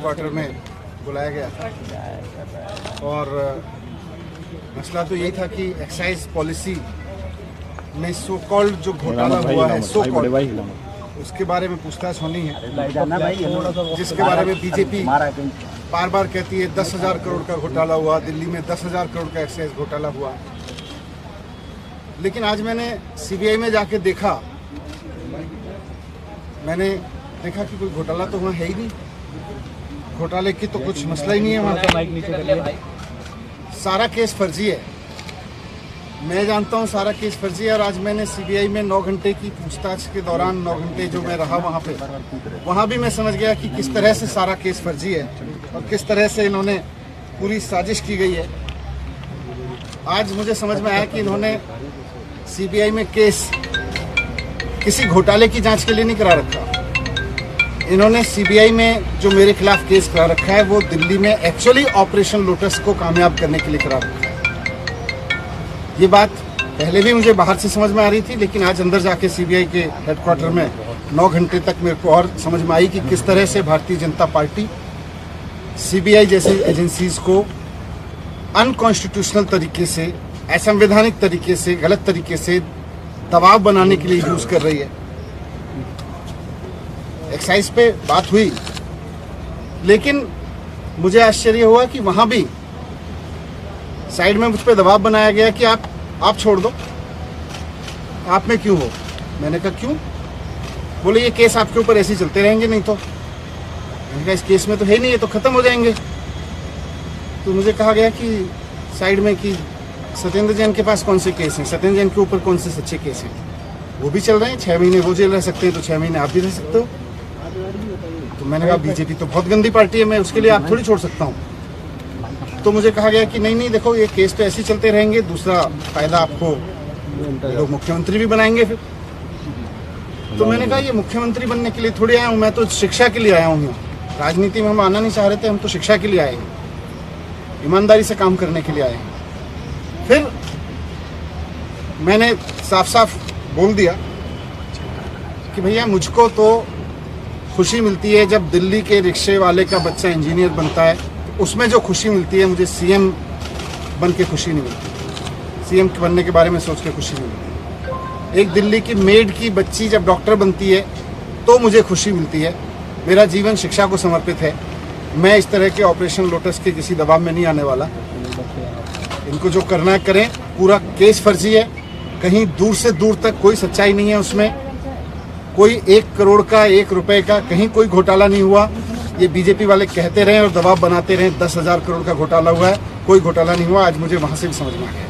Headquarter में बुलाया गया था और मसला तो यही था कि एक्साइज पॉलिसी में सो कॉल्ड जो घोटाला हुआ है सो कॉल्ड उसके बारे में पूछताछ होनी है, जिसके बारे में बीजेपी बार बार कहती है 10,000 करोड़ का घोटाला हुआ, दिल्ली में 10,000 करोड़ का एक्साइज घोटाला हुआ। लेकिन आज मैंने सीबीआई में जाके देखा, मैंने देखा कि कोई घोटाला तो वहाँ है ही नहीं, घोटाले की तो कुछ मसला ही नहीं है वहाँ। सारा केस फर्जी है, मैं जानता हूँ सारा केस फर्जी है। और आज मैंने सीबीआई में 9 घंटे की पूछताछ के दौरान 9 घंटे जो मैं रहा वहाँ पे, वहाँ भी मैं समझ गया कि किस तरह से सारा केस फर्जी है और किस तरह से इन्होंने पूरी साजिश की गई है। आज मुझे समझ में आया कि इन्होंने सीबीआई में केस किसी घोटाले की जांच के लिए नहीं करा रखा। इन्होंने सीबीआई में जो मेरे खिलाफ केस करा रखा है वो दिल्ली में एक्चुअली ऑपरेशन लोटस को कामयाब करने के लिए करा रखा है। ये बात पहले भी मुझे बाहर से समझ में आ रही थी, लेकिन आज अंदर जाके सीबीआई के हेडक्वार्टर में 9 घंटे तक मेरे को और समझ में आई कि किस तरह से भारतीय जनता पार्टी सीबीआई जैसी एजेंसीज को अनकॉन्स्टिट्यूशनल तरीके से, असंवैधानिक तरीके से, गलत तरीके से दबाव बनाने के लिए यूज कर रही है। एक्साइज पे बात हुई, लेकिन मुझे आश्चर्य हुआ कि वहां भी साइड में मुझ पे दबाव बनाया गया कि आप छोड़ दो, आप में क्यों हो। मैंने कहा क्यों? बोले ये केस आपके ऊपर ऐसे ही चलते रहेंगे, नहीं तो। मैंने कहा इस केस में तो है नहीं, ये तो खत्म हो जाएंगे। तो मुझे कहा गया कि साइड में कि सत्येंद्र जैन के पास कौन से केस हैं, सत्येंद्र जैन के ऊपर कौन से सच्चे केस हैं, वो भी चल रहे हैं। 6 महीने वो जेल रह सकते हैं तो 6 महीने आप भी रह सकते हो। तो मैंने कहा बीजेपी तो बहुत गंदी पार्टी है, मैं उसके लिए आप थोड़ी छोड़ सकता हूँ। तो मुझे कहा गया कि नहीं देखो ये केस तो ऐसे ही चलते रहेंगे, दूसरा फायदा आपको लोग मुख्यमंत्री भी बनाएंगे फिर। तो मैंने कहा ये मुख्यमंत्री बनने के लिए थोड़ी आया हूँ, मैं तो शिक्षा के लिए आया हूँ। राजनीति में हम आना नहीं चाह रहे थे, हम तो शिक्षा के लिए आए हैं, ईमानदारी से काम करने के लिए आए हैं। फिर मैंने साफ साफ बोल दिया कि भैया मुझको तो खुशी मिलती है जब दिल्ली के रिक्शे वाले का बच्चा इंजीनियर बनता है, तो उसमें जो खुशी मिलती है मुझे सीएम बन के खुशी नहीं मिलती, सीएम बनने के बारे में सोच के खुशी नहीं मिलती। एक दिल्ली की मेड की बच्ची जब डॉक्टर बनती है तो मुझे खुशी मिलती है। मेरा जीवन शिक्षा को समर्पित है। मैं इस तरह के ऑपरेशन लोटस के किसी दबाव में नहीं आने वाला। इनको जो करना है करें, पूरा केस फर्जी है, कहीं दूर से दूर तक कोई सच्चाई नहीं है उसमें, कोई 1 करोड़ का 1 रुपए का कहीं कोई घोटाला नहीं हुआ। ये बीजेपी वाले कहते रहे और दबाव बनाते रहे 10,000 करोड़ का घोटाला हुआ है, कोई घोटाला नहीं हुआ। आज मुझे वहां से भी समझ में आ गया।